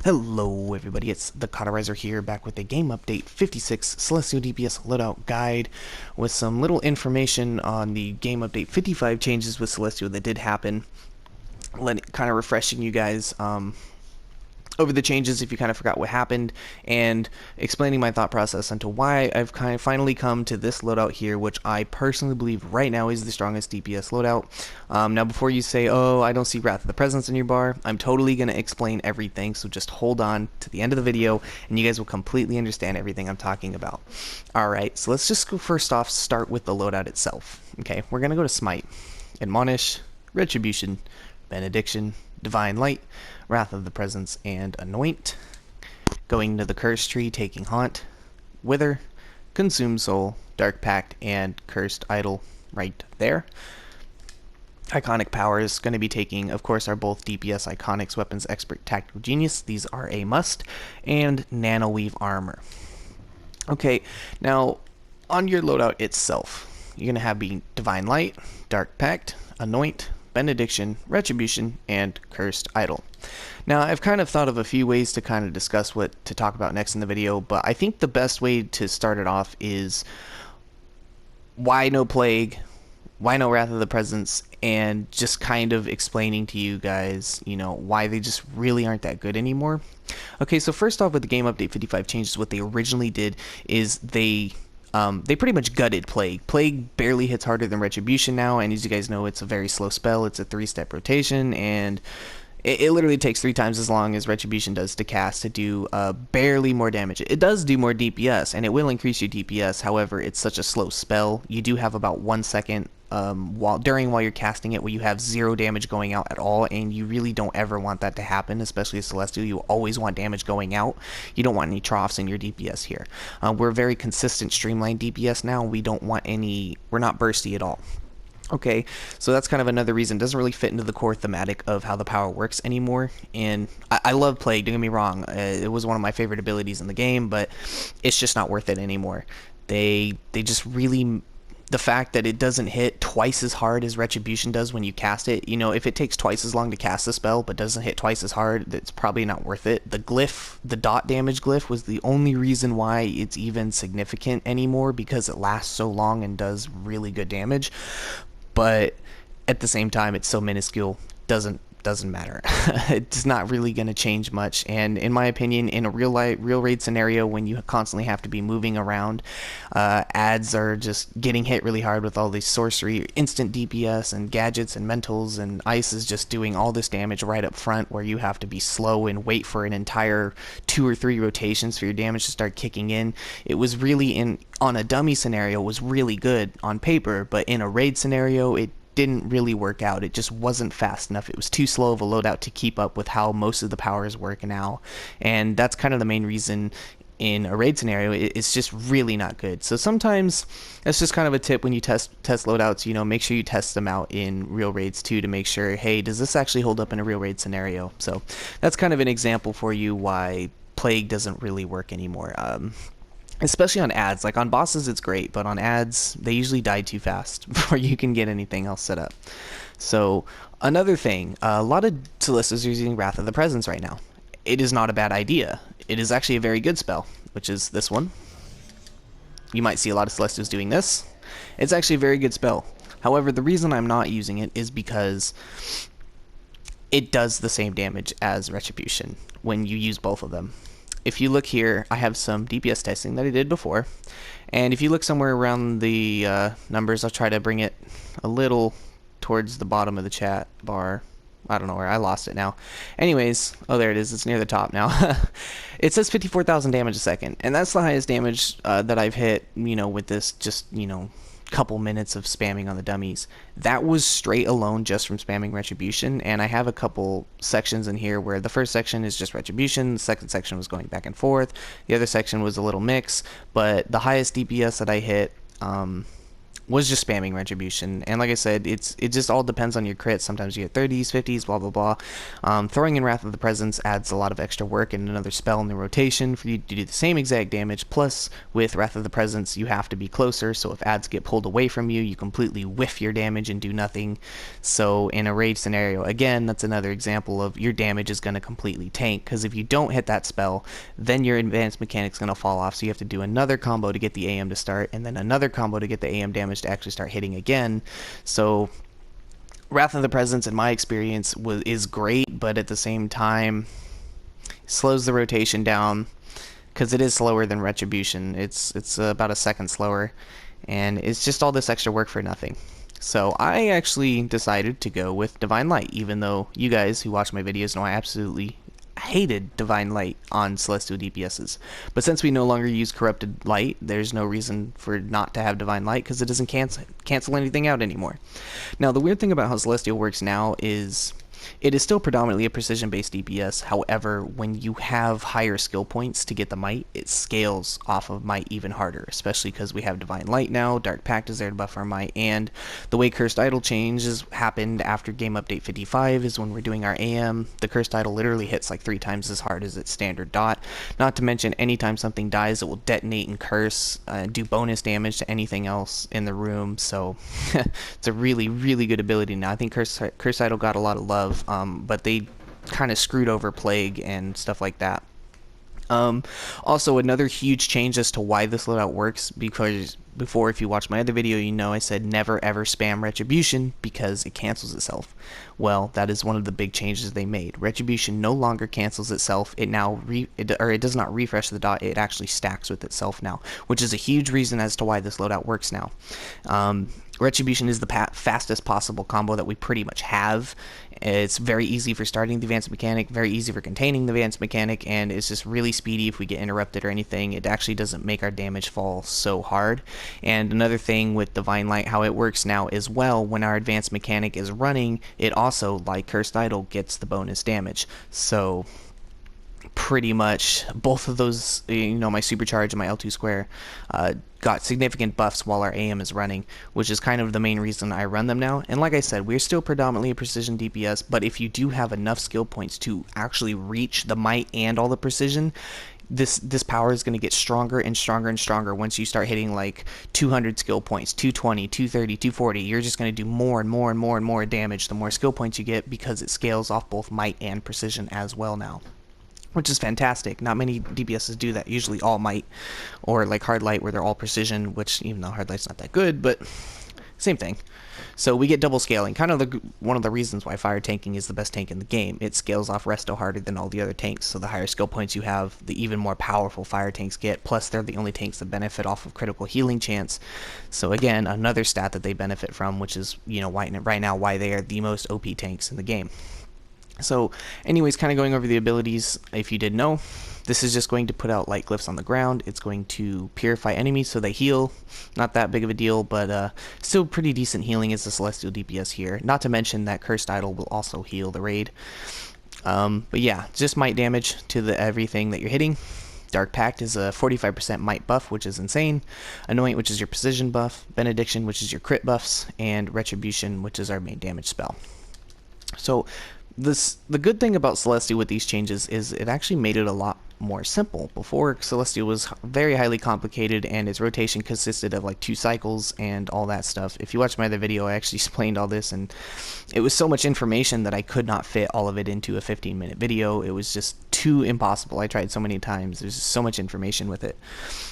Hello everybody, it's the Cauterizer here, back with a game update 56 Celestial DPS loadout guide with some little information on the game update 55 changes with Celestial that did happen. Kind of refreshing you guys over the changes if you kind of forgot what happened, and explaining my thought process into why I've kind of finally come to this loadout here, which I personally believe right now is the strongest DPS loadout. Now before you say, oh, I don't see Wrath of the Presence in your bar, I'm totally going to explain everything, so just hold on to the end of the video and you guys will completely understand everything I'm talking about. Alright, so let's just go first off, start with the loadout itself. Okay, we're going to go to Smite, Admonish, Retribution, Benediction, Divine Light, Wrath of the Presence, and Anoint. Going to the Curse Tree, taking Haunt, Wither, Consume Soul, Dark Pact, and Cursed Idol right there. Iconic powers, going to be taking, of course, are both DPS Iconics, Weapons Expert, Tactical Genius. These are a must. And Nano Weave Armor. Okay, now on your loadout itself, you're going to have Divine Light, Dark Pact, Anoint, Benediction, Retribution, and Cursed Idol. Now, I've kind of thought of a few ways to kind of discuss what to talk about next in the video, but I think the best way to start it off is why no Plague, why no Wrath of the Presence, and just kind of explaining to you guys, you know, why they just really aren't that good anymore. Okay, so first off with the game update 55 changes, what they originally did is they pretty much gutted Plague. Plague barely hits harder than Retribution now, and as you guys know, it's a very slow spell. It's a 3-step rotation, and it literally takes 3 times as long as Retribution does to cast to do barely more damage. It does do more DPS, and it will increase your DPS. However, it's such a slow spell. You do have about 1 second while you're casting it where you have 0 damage going out at all, and you really don't ever want that to happen, especially as Celestial. You always want damage going out. You don't want any troughs in your DPS here. We're very consistent, streamlined DPS now. We're not bursty at all. Okay, so that's kind of another reason. It doesn't really fit into the core thematic of how the power works anymore. And I love Plague, don't get me wrong. It was one of my favorite abilities in the game, but it's just not worth it anymore. They just really... The fact that it doesn't hit twice as hard as Retribution does when you cast it, you know, if it takes twice as long to cast a spell but doesn't hit twice as hard, it's probably not worth it. The glyph, the dot damage glyph, was the only reason why it's even significant anymore, because it lasts so long and does really good damage. But at the same time, it's so minuscule, doesn't matter. It's not really going to change much, and in my opinion, in a real raid scenario when you constantly have to be moving around, ads are just getting hit really hard with all these sorcery, instant DPS, and gadgets and mentals, and ice is just doing all this damage right up front where you have to be slow and wait for an entire 2 or 3 rotations for your damage to start kicking in. It was really, on a dummy scenario, was really good on paper, but in a raid scenario, it didn't really work out. It just wasn't fast enough. It was too slow of a loadout to keep up with how most of the powers work now, and that's kind of the main reason in a raid scenario it's just really not good. So sometimes that's just kind of a tip when you test loadouts, you know, make sure you test them out in real raids too, to make sure, hey, does this actually hold up in a real raid scenario? So that's kind of an example for you why Plague doesn't really work anymore. Especially on ads. Like on bosses it's great, but on ads they usually die too fast before you can get anything else set up. So another thing, a lot of Celestials are using Wrath of the Presence right now. It is not a bad idea. It is actually a very good spell, which is this one. You might see a lot of Celestials doing this. It's actually a very good spell. However, the reason I'm not using it is because it does the same damage as Retribution when you use both of them. If you look here, I have some DPS testing that I did before, and if you look somewhere around the numbers, I'll try to bring it a little towards the bottom of the chat bar. I don't know where, I lost it now. Anyways, oh, there it is, it's near the top now. It says 54,000 damage a second, and that's the highest damage that I've hit, you know, with this just, you know, couple minutes of spamming on the dummies. That was straight alone just from spamming Retribution, and I have a couple sections in here where the first section is just Retribution, the second section was going back and forth, the other section was a little mix, but the highest DPS that I hit was just spamming Retribution. And like I said, it just all depends on your crits. Sometimes you get 30s, 50s, blah, blah, blah. Throwing in Wrath of the Presence adds a lot of extra work and another spell in the rotation for you to do the same exact damage. Plus, with Wrath of the Presence, you have to be closer, so if ads get pulled away from you, you completely whiff your damage and do nothing. So in a rage scenario, again, that's another example of your damage is going to completely tank, because if you don't hit that spell, then your advanced mechanic's going to fall off, so you have to do another combo to get the AM to start, and then another combo to get the AM damage to actually start hitting again. So Wrath of the Presence, in my experience, is great, but at the same time slows the rotation down, because it is slower than Retribution. It's about a second slower, and it's just all this extra work for nothing. So I actually decided to go with Divine Light, even though you guys who watch my videos know I absolutely hated Divine Light on Celestial DPSs. But since we no longer use Corrupted Light, there's no reason for not to have Divine Light, because it doesn't cancel anything out anymore. Now, the weird thing about how Celestial works now is it is still predominantly a precision-based DPS. However, when you have higher skill points to get the Might, it scales off of Might even harder, especially because we have Divine Light now, Dark Pact is there to buff our Might, and the way Cursed Idol changes happened after Game Update 55 is when we're doing our AM, the Cursed Idol literally hits like 3 times as hard as its standard dot. Not to mention, anytime something dies, it will detonate and curse, do bonus damage to anything else in the room, so it's a really, really good ability now. I think Cursed Idol got a lot of love, but they kind of screwed over Plague and stuff like that. Also, another huge change as to why this loadout works, because before, if you watch my other video, you know I said never ever spam Retribution because it cancels itself. Well, that is one of the big changes they made. Retribution no longer cancels itself. It now it does not refresh the dot. It actually stacks with itself now, which is a huge reason as to why this loadout works now. Retribution is the fastest possible combo that we pretty much have. It's very easy for starting the advanced mechanic, very easy for containing the advanced mechanic, and it's just really speedy if we get interrupted or anything. It actually doesn't make our damage fall so hard. And another thing with Divine Light, how it works now as well, when our advanced mechanic is running, it also, like Cursed Idol, gets the bonus damage. So pretty much both of those, you know, my supercharge and my L2 square got significant buffs while our AM is running, which is kind of the main reason I run them now. And like I said, we're still predominantly a precision DPS, but if you do have enough skill points to actually reach the Might and all the precision, this power is going to get stronger and stronger and stronger. Once you start hitting like 200 skill points, 220, 230, 240, you're just going to do more and more and more and more damage the more skill points you get, because it scales off both Might and precision as well now, which is fantastic. Not many DPSs do that. Usually all Might, or like Hard Light where they're all precision, which even though Hard Light's not that good, but same thing. So we get double scaling. Kind of one of the reasons why fire tanking is the best tank in the game. It scales off resto harder than all the other tanks, so the higher skill points you have, the even more powerful fire tanks get. Plus, they're the only tanks that benefit off of critical healing chance. So again, another stat that they benefit from, which is, you know, right now why they are the most OP tanks in the game. So anyways, kind of going over the abilities, if you didn't know, this is just going to put out light glyphs on the ground. It's going to purify enemies so they heal. Not that big of a deal, but still pretty decent healing as the Celestial DPS here. Not to mention that Cursed Idol will also heal the raid. But yeah, just Might damage to everything that you're hitting. Dark Pact is a 45% Might buff, which is insane. Anoint, which is your precision buff. Benediction, which is your crit buffs. And Retribution, which is our main damage spell. So the good thing about Celestial with these changes is it actually made it a lot more simple. Before, Celestial was very highly complicated, and its rotation consisted of like 2 cycles and all that stuff. If you watch my other video, I actually explained all this, and it was so much information that I could not fit all of it into a 15-minute video. It was just too impossible. I tried so many times. There's just so much information with it.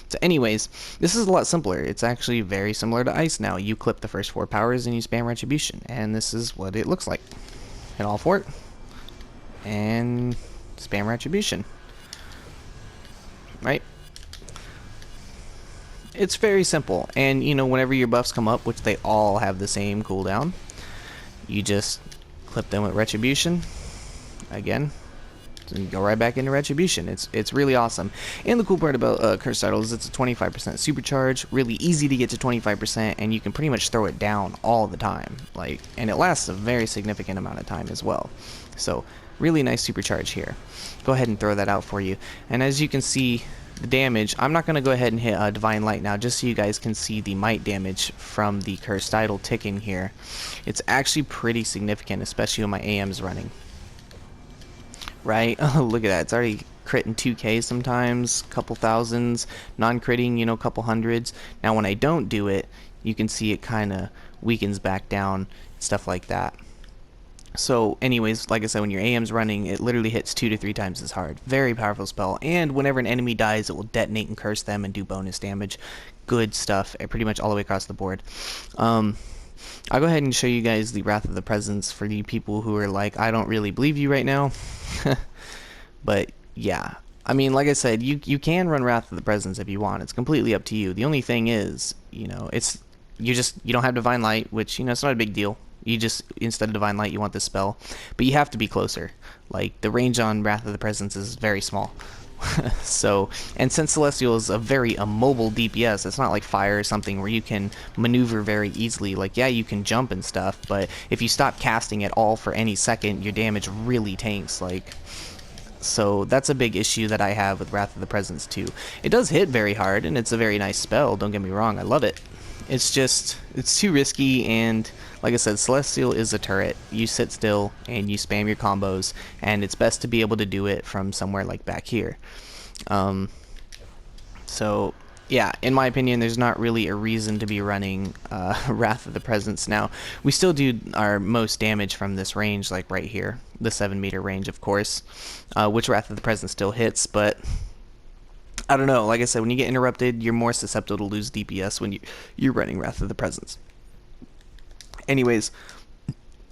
So anyways, this is a lot simpler. It's actually very similar to Ice now. You clip the first 4 powers and you spam Retribution, and this is what it looks like. Hit all 4 and spam Retribution. Right? It's very simple, and you know, whenever your buffs come up, which they all have the same cooldown, you just clip them with Retribution again, and you go right back into Retribution. It's really awesome. And the cool part about Cursed Idol is it's a 25% supercharge, really easy to get to 25%, and you can pretty much throw it down all the time, like, and it lasts a very significant amount of time as well. So really nice supercharge here. Go ahead and throw that out for you, and as you can see, the damage, I'm not going to go ahead and hit Divine Light now, just so you guys can see the might damage from the Cursed Idol ticking here. It's actually pretty significant, especially when my AM's running. Right? Oh, look at that. It's already critting 2k sometimes, couple thousands, non-critting, you know, couple hundreds. Now when I don't do it, you can see it kind of weakens back down, stuff like that. So anyways, like I said, when your AM's running, it literally hits 2 to 3 times as hard. Very powerful spell, and whenever an enemy dies, it will detonate and curse them and do bonus damage. Good stuff, pretty much all the way across the board. I'll go ahead and show you guys the Wrath of the Presence for the people who are like, I don't really believe you right now. But yeah, I mean, like I said, you can run Wrath of the Presence if you want. It's completely up to you. The only thing is, you know, you don't have Divine Light, which, you know, it's not a big deal. You just, instead of Divine Light, you want this spell. But you have to be closer. Like, the range on Wrath of the Presence is very small. So, and since Celestial is a very mobile DPS, it's not like Fire or something where you can maneuver very easily. Like, yeah, you can jump and stuff, but if you stop casting at all for any second, your damage really tanks. Like, so that's a big issue that I have with Wrath of the Presence too. It does hit very hard, and it's a very nice spell, don't get me wrong, I love it. It's just, it's too risky, and like I said, Celestial is a turret. You sit still and you spam your combos, and it's best to be able to do it from somewhere like back here. So yeah, in my opinion, there's not really a reason to be running Wrath of the Presence. Now, we still do our most damage from this range, like right here, the 7-meter range, of course, which Wrath of the Presence still hits, but I don't know, like I said, when you get interrupted, you're more susceptible to lose DPS when you're running Wrath of the Presence. Anyways,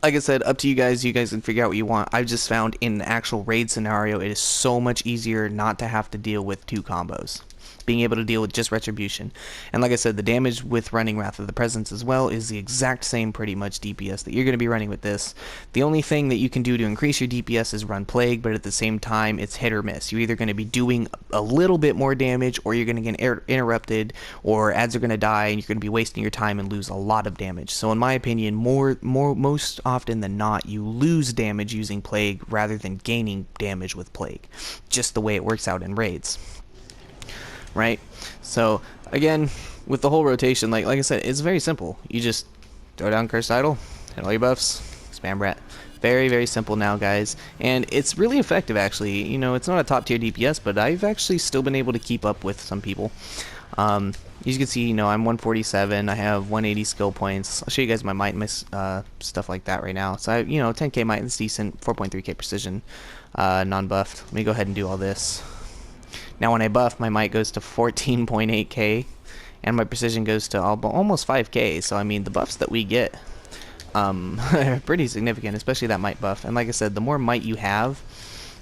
like I said, up to you guys can figure out what you want. I've just found in the actual raid scenario, it is so much easier not to have to deal with 2 combos. Being able to deal with just Retribution. And like I said, the damage with running Wrath of the Presence as well is the exact same pretty much DPS that you're going to be running with this. The only thing that you can do to increase your DPS is run Plague, but at the same time, it's hit or miss. You're either going to be doing a little bit more damage, or you're going to get interrupted, or ads are going to die, and you're going to be wasting your time and lose a lot of damage. So in my opinion, most often than not, you lose damage using Plague rather than gaining damage with Plague. Just the way it works out in raids. Right? So, again, with the whole rotation, like I said, it's very simple. You just throw down Cursed Idol, hit all your buffs, spam Rat. Very, very simple now, guys. And it's really effective, actually. You know, it's not a top-tier DPS, but I've actually still been able to keep up with some people. As you can see, you know, I'm 147. I have 180 skill points. I'll show you guys my might and my stuff like that right now. So, you know, 10k might is decent, 4.3k precision, non-buffed. Let me go ahead and do all this. Now when I buff, my might goes to 14.8k, and my precision goes to almost 5k, so I mean, the buffs that we get are pretty significant, especially that might buff. And like I said, the more might you have,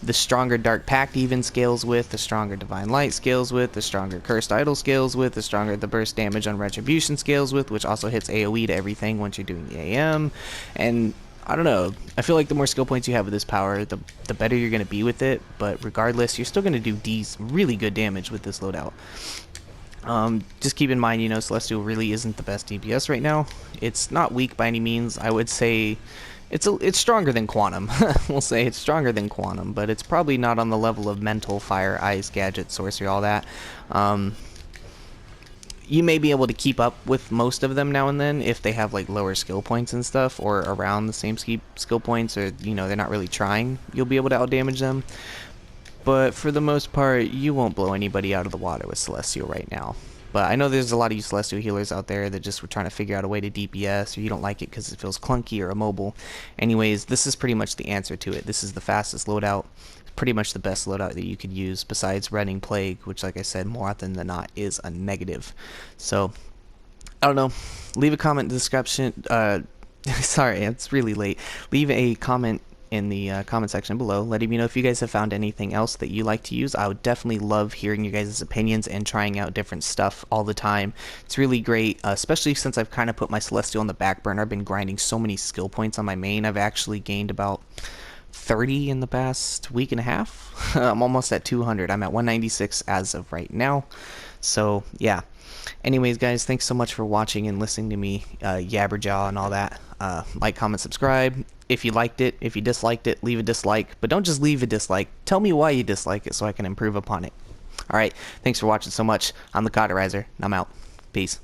the stronger Dark Pact even scales with, the stronger Divine Light scales with, the stronger Cursed Idol scales with, the stronger the burst damage on Retribution scales with, which also hits AoE to everything once you're doing the AM, and I don't know, I feel like the more skill points you have with this power, the better you're going to be with it, but regardless, you're still going to do really good damage with this loadout. Just keep in mind, you know, Celestial really isn't the best DPS right now. It's not weak by any means. I would say it's stronger than Quantum. We'll say it's stronger than Quantum, but it's probably not on the level of Mental, Fire, Ice, Gadget, Sorcery, all that. You may be able to keep up with most of them now and then if they have like lower skill points and stuff, or around the same skill points, or you know, they're not really trying. You'll be able to outdamage them, but for the most part, you won't blow anybody out of the water with Celestial right now. But I know there's a lot of you Celestial healers out there that just were trying to figure out a way to DPS, or you don't like it because it feels clunky or immobile. Anyways, this is pretty much the answer to it. This is the fastest loadout. Pretty much the best loadout that you could use besides running Plague, which, like I said, more often than not is a negative. So I don't know, leave a comment in the description. Sorry, it's really late. Leave a comment in the comment section below letting me know if you guys have found anything else that you like to use. I would definitely love hearing your guys' opinions and trying out different stuff all the time. It's really great, especially since I've kind of put my Celestial on the back burner. I've been grinding so many skill points on my main. I've actually gained about 30 in the past week and a half. I'm almost at 200. I'm at 196 as of right now. So yeah, anyways guys, thanks so much for watching and listening to me yabberjaw and all that. Like, comment, subscribe if you liked it. If you disliked it, leave a dislike, but don't just leave a dislike. Tell me why you dislike it so I can improve upon it. Alright, thanks for watching so much. I'm the Cauterizer, and I'm out. Peace.